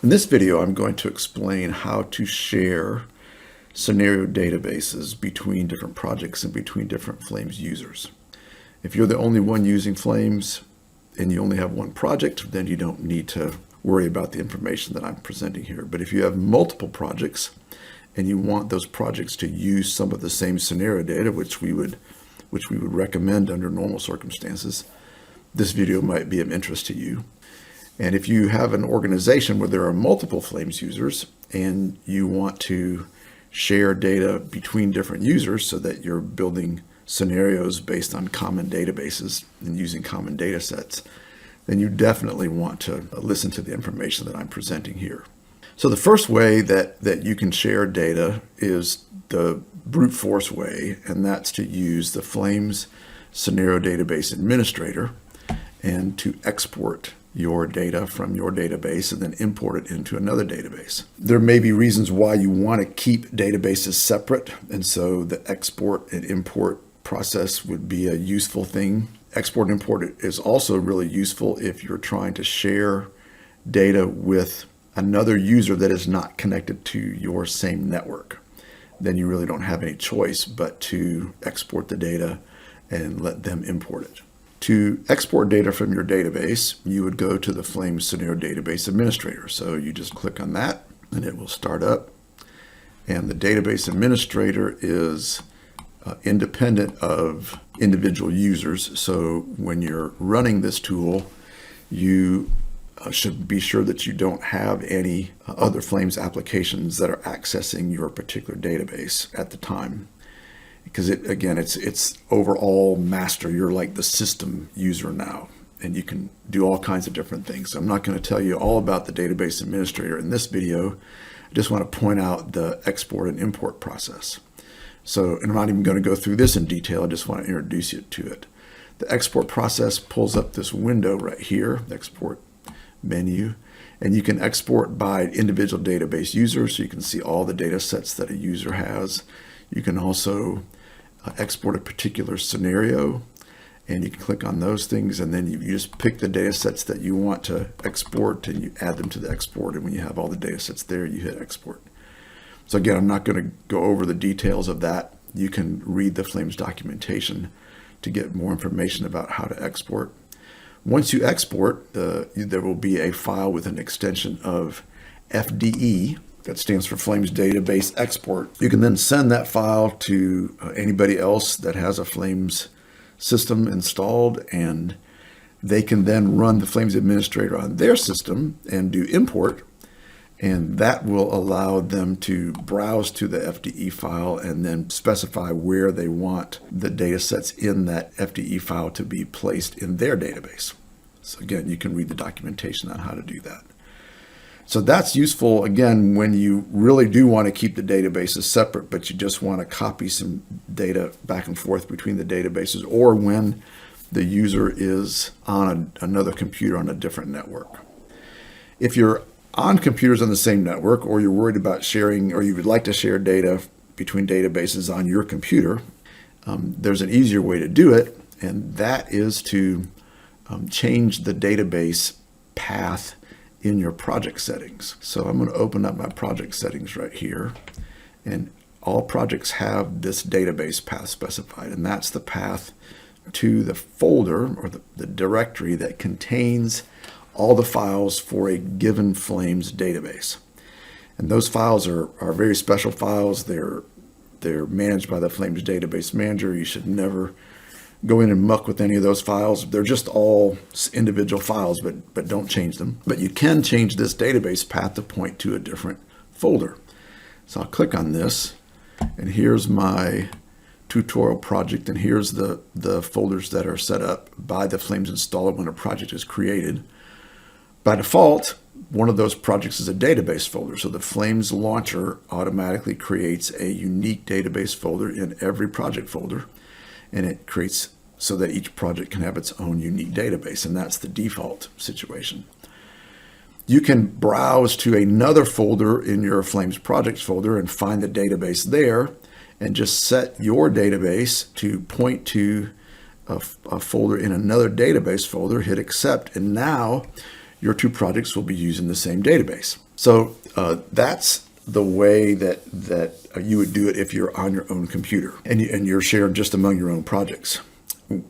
In this video, I'm going to explain how to share scenario databases between different projects and between different Flames users. If you're the only one using Flames and you only have one project, then you don't need to worry about the information that I'm presenting here. But if you have multiple projects and you want those projects to use some of the same scenario data, which we would recommend under normal circumstances, this video might be of interest to you. And if you have an organization where there are multiple Flames users and you want to share data between different users so that you're building scenarios based on common databases and using common data sets, then you definitely want to listen to the information that I'm presenting here. So the first way that you can share data is the brute force way, and that's to use the Flames Scenario Database Administrator and to export your data from your database and then import it into another database. There may be reasons why you want to keep databases separate, and so the export and import process would be a useful thing. Export and import is also really useful if you're trying to share data with another user that is not connected to your same network. Then you really don't have any choice but to export the data and let them import it. To export data from your database, you would go to the Flames Scenario Database Administrator. So you just click on that and it will start up. And the Database Administrator is independent of individual users. So when you're running this tool, you should be sure that you don't have any other Flames applications that are accessing your particular database at the time. Because it's overall master. You're like the system user now, and you can do all kinds of different things. So I'm not going to tell you all about the database administrator in this video. I just want to point out the export and import process. So, and I'm not even going to go through this in detail. I just want to introduce you to it. The export process pulls up this window right here, the export menu, and you can export by individual database user, so you can see all the data sets that a user has. You can also export a particular scenario, and you can click on those things, and then you just pick the data sets that you want to export and you add them to the export, and when you have all the data sets there, you hit export. So again, I'm not going to go over the details of that. You can read the Flames documentation to get more information about how to export. Once you export, there will be a file with an extension of FDE, that stands for Flames Database Export. You can then send that file to anybody else that has a Flames system installed, and they can then run the Flames Administrator on their system and do import, and that will allow them to browse to the FDE file and then specify where they want the data sets in that FDE file to be placed in their database. So again, you can read the documentation on how to do that. So that's useful, again, when you really do want to keep the databases separate, but you just want to copy some data back and forth between the databases, or when the user is on another computer on a different network. If you're on computers on the same network, or you're worried about sharing, or you would like to share data between databases on your computer, there's an easier way to do it, and that is to change the database path in your project settings. So I'm going to open up my project settings right here, and all projects have this database path specified, and that's the path to the folder or the directory that contains all the files for a given Flames database. And those files are very special files. They're managed by the Flames Database Manager. You should never go in and muck with any of those files. They're just all individual files, but don't change them. But you can change this database path to point to a different folder. So I'll click on this, and here's my tutorial project, and here's the folders that are set up by the Flames installer when a project is created. By default, one of those projects is a database folder. So the Flames launcher automatically creates a unique database folder in every project folder, and it creates so that each project can have its own unique database, and that's the default situation. You can browse to another folder in your Flames projects folder and find the database there, and just set your database to point to a folder in another database folder, hit accept, and now your two projects will be using the same database. So that's the way that you would do it if you're on your own computer and you're sharing just among your own projects.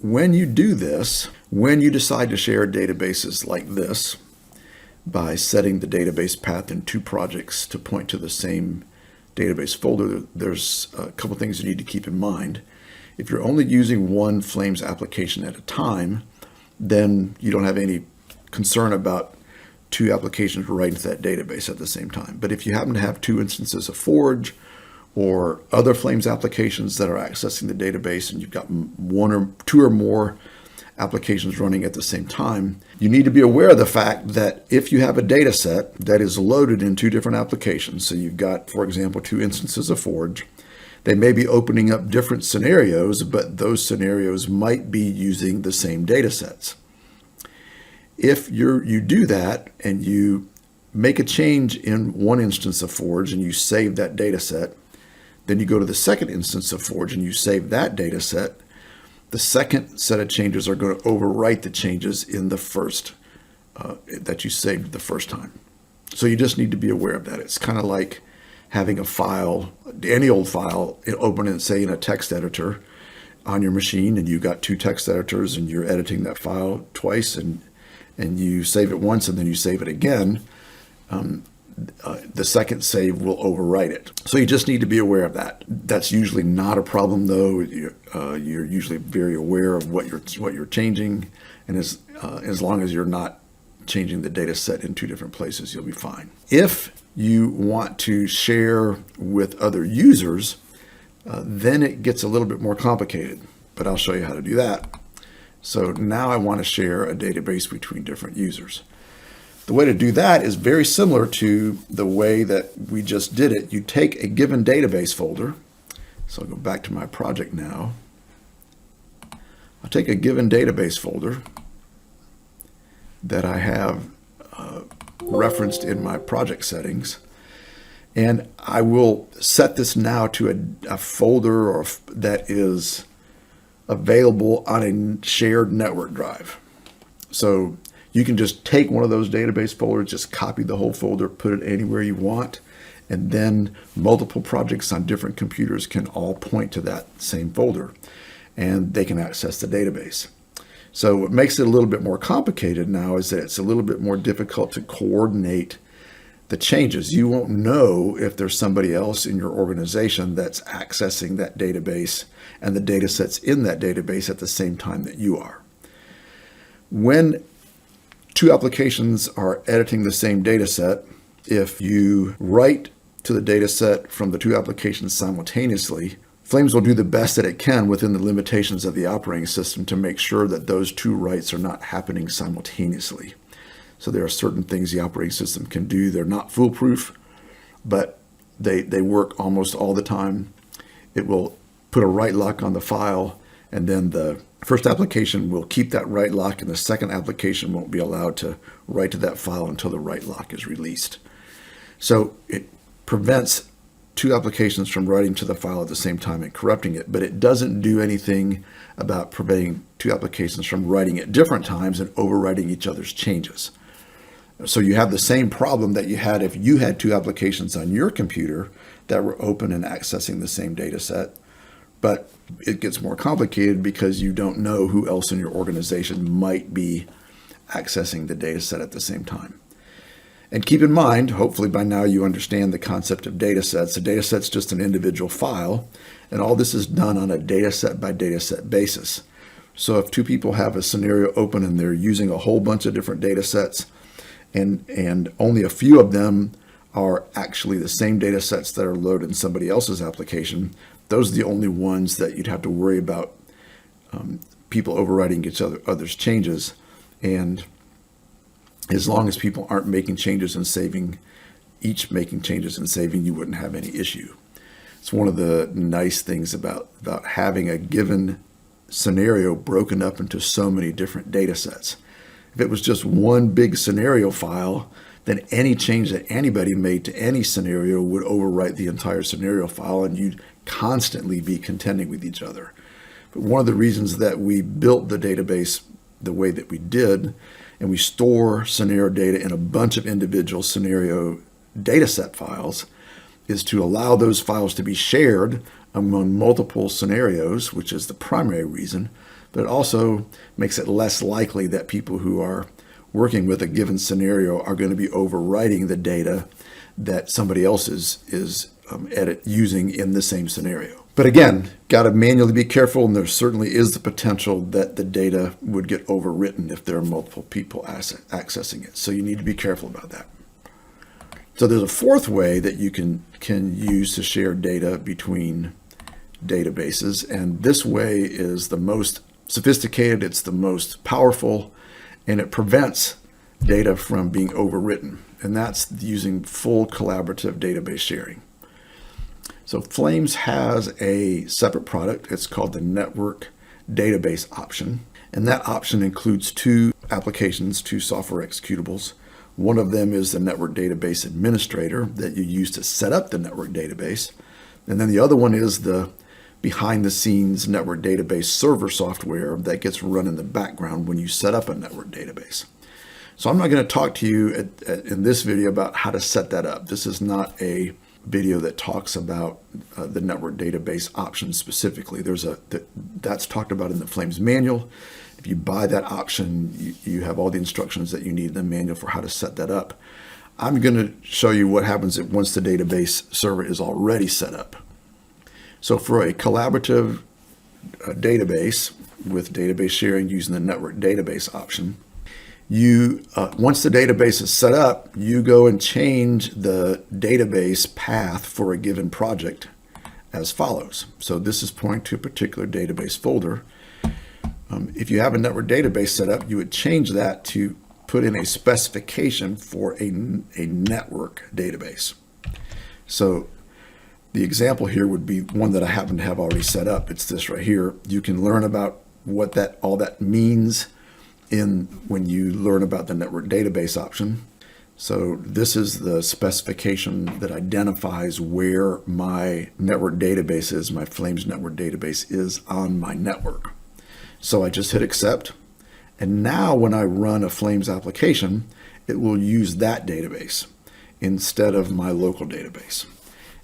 When you do this, when you decide to share databases like this, by setting the database path in two projects to point to the same database folder, there's a couple things you need to keep in mind. If you're only using one Flames application at a time, then you don't have any concern about two applications writing to that database at the same time. But if you happen to have two instances of Forge or other Flames applications that are accessing the database, and you've got one or two or more applications running at the same time, you need to be aware of the fact that if you have a data set that is loaded in two different applications, so you've got, for example, two instances of Forge, they may be opening up different scenarios, but those scenarios might be using the same data sets. If you do that and you make a change in one instance of Forge and you save that data set, then you go to the second instance of Forge and you save that data set, the second set of changes are going to overwrite the changes in the first that you saved the first time. So you just need to be aware of that. It's kind of like having a file, any old file, open in, say, in a text editor on your machine, and you've got two text editors and you're editing that file twice, and you save it once and then you save it again. The second save will overwrite it. So you just need to be aware of that. That's usually not a problem, though. You're usually very aware of what you're changing, and as long as you're not changing the data set in two different places, you'll be fine. If you want to share with other users, then it gets a little bit more complicated, but I'll show you how to do that. So now I want to share a database between different users. The way to do that is very similar to the way that we just did it. You take a given database folder. So I'll go back to my project now. I'll take a given database folder that I have referenced in my project settings, and I will set this now to a folder that is available on a shared network drive. So you can just take one of those database folders, just copy the whole folder, put it anywhere you want, and then multiple projects on different computers can all point to that same folder, and they can access the database. So what makes it a little bit more complicated now is that it's a little bit more difficult to coordinate the changes. You won't know if there's somebody else in your organization that's accessing that database and the data sets in that database at the same time that you are. When two applications are editing the same data set, if you write to the data set from the two applications simultaneously, Flames will do the best that it can within the limitations of the operating system to make sure that those two writes are not happening simultaneously. So there are certain things the operating system can do. They're not foolproof, but they work almost all the time. It will put a write lock on the file, and then the first application will keep that write lock, and the second application won't be allowed to write to that file until the write lock is released. So it prevents two applications from writing to the file at the same time and corrupting it, but it doesn't do anything about preventing two applications from writing at different times and overwriting each other's changes. So you have the same problem that you had if you had two applications on your computer that were open and accessing the same data set, but it gets more complicated because you don't know who else in your organization might be accessing the data set at the same time. And keep in mind, hopefully by now you understand the concept of data sets. A data set's just an individual file, and all this is done on a data set by data set basis. So if two people have a scenario open and they're using a whole bunch of different data sets, and only a few of them are actually the same data sets that are loaded in somebody else's application, those are the only ones that you'd have to worry about people overwriting each other's changes. And as long as people aren't making changes and saving, each making changes and saving, you wouldn't have any issue. It's one of the nice things about having a given scenario broken up into so many different data sets. If it was just one big scenario file, then any change that anybody made to any scenario would overwrite the entire scenario file, and you'd constantly be contending with each other. But one of the reasons that we built the database the way that we did, and we store scenario data in a bunch of individual scenario dataset files is to allow those files to be shared among multiple scenarios, which is the primary reason, but it also makes it less likely that people who are working with a given scenario are going to be overwriting the data that somebody else is using in the same scenario. But again, got to manually be careful, and there certainly is the potential that the data would get overwritten if there are multiple people accessing it. So you need to be careful about that. So there's a fourth way that you can use to share data between databases, and this way is the most sophisticated, it's the most powerful, and it prevents data from being overwritten, and that's using full collaborative database sharing. So Flames has a separate product. It's called the Network Database option, and that option includes two applications, two software executables. One of them is the Network Database Administrator that you use to set up the network database, and then the other one is the behind-the-scenes network database server software that gets run in the background when you set up a network database. So I'm not going to talk to you in this video about how to set that up. This is not a video that talks about the network database option specifically. That's talked about in the Flames manual. If you buy that option, you have all the instructions that you need in the manual for how to set that up. I'm going to show you what happens once the database server is already set up. So for a collaborative database with database sharing using the network database option, once the database is set up, you go and change the database path for a given project as follows. So this is pointing to a particular database folder. If you have a network database set up, you would change that to put in a specification for a network database. So the example here would be one that I happen to have already set up. It's this right here. You can learn about what all that means when you learn about the network database option. So this is the specification that identifies where my network database is, my Flames network database is on my network. So I just hit accept. And now when I run a Flames application, it will use that database instead of my local database.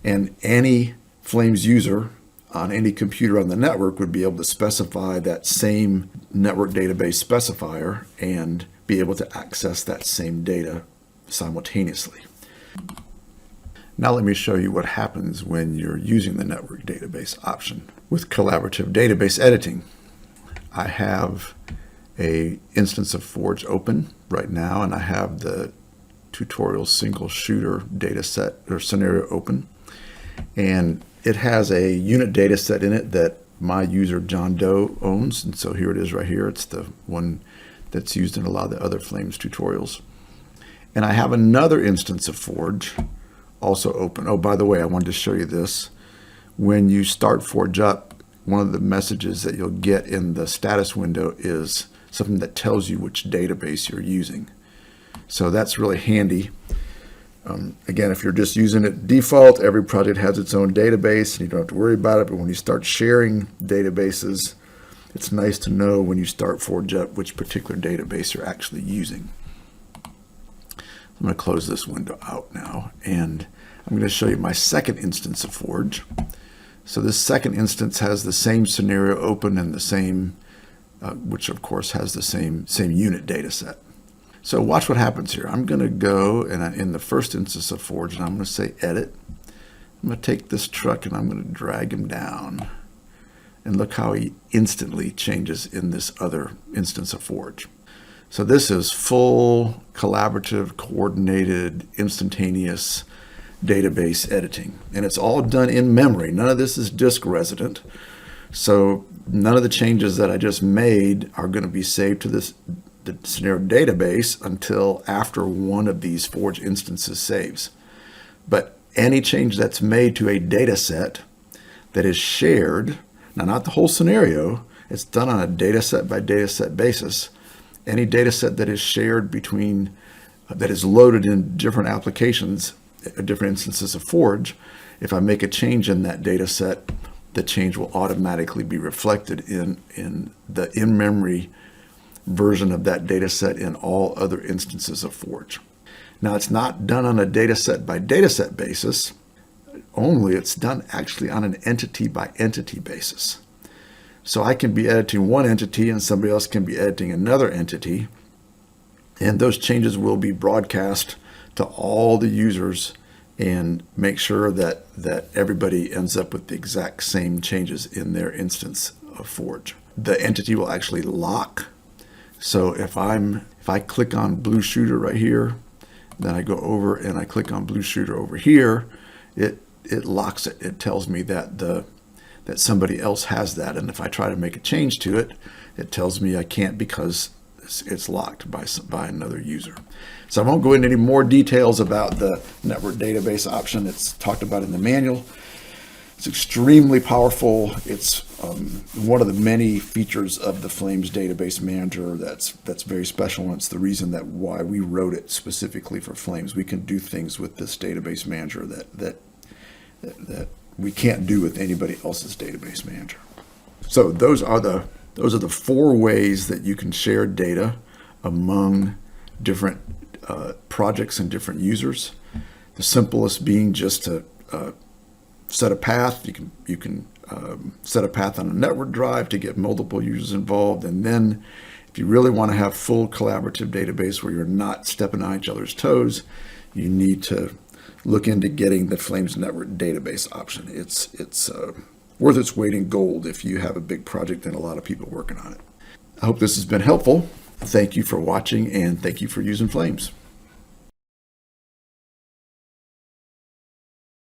And any Flames user on any computer on the network would be able to specify that same network database specifier and be able to access that same data simultaneously. Now let me show you what happens when you're using the network database option. With collaborative database editing, I have an instance of Forge open right now, and I have the tutorial single shooter data set or scenario open. And it has a unit data set in it that my user John Doe owns. And so here it is right here. It's the one that's used in a lot of the other Flames tutorials. And I have another instance of Forge also open. Oh, by the way, I wanted to show you this. When you start Forge up, one of the messages that you'll get in the status window is something that tells you which database you're using. So that's really handy. Again, if you're just using it default, every project has its own database and you don't have to worry about it. But when you start sharing databases, it's nice to know when you start Forge up which particular database you're actually using. I'm going to close this window out now, and I'm going to show you my second instance of Forge. So this second instance has the same scenario open and the same, which of course has the same unit data set. So watch what happens here. I'm going to go and in the first instance of Forge, and I'm going to say edit. I'm going to take this truck and I'm going to drag him down. And look how he instantly changes in this other instance of Forge. So this is full collaborative, coordinated, instantaneous database editing. And it's all done in memory. None of this is disk resident. So none of the changes that I just made are going to be saved to the scenario database until after one of these Forge instances saves. But any change that's made to a data set that is shared, now not the whole scenario, it's done on a data set by data set basis. Any data set that is shared between, that is loaded in different applications, different instances of Forge, if I make a change in that data set, the change will automatically be reflected in the in-memory version of that data set in all other instances of Forge. Now, it's not done on a data set by data set basis. Only it's done actually on an entity by entity basis. So I can be editing one entity and somebody else can be editing another entity. And those changes will be broadcast to all the users and make sure that everybody ends up with the exact same changes in their instance of Forge. The entity will actually lock. So if I click on Blue Shooter right here, then I go over and I click on Blue Shooter over here, it locks it. It tells me that that somebody else has that. And if I try to make a change to it, it tells me I can't because it's locked by another user. So I won't go into any more details about the network database option. It's talked about in the manual. It's extremely powerful. It's one of the many features of the Flames Database Manager that's very special, and it's the reason that why we wrote it specifically for Flames. We can do things with this database manager that we can't do with anybody else's database manager. So those are the 4 ways that you can share data among different projects and different users. The simplest being just to set a path. You can set a path on a network drive to get multiple users involved. And then if you really want to have full collaborative database where you're not stepping on each other's toes, you need to look into getting the Flames Network Database option. It's worth its weight in gold if you have a big project and a lot of people working on it. I hope this has been helpful. Thank you for watching and thank you for using Flames.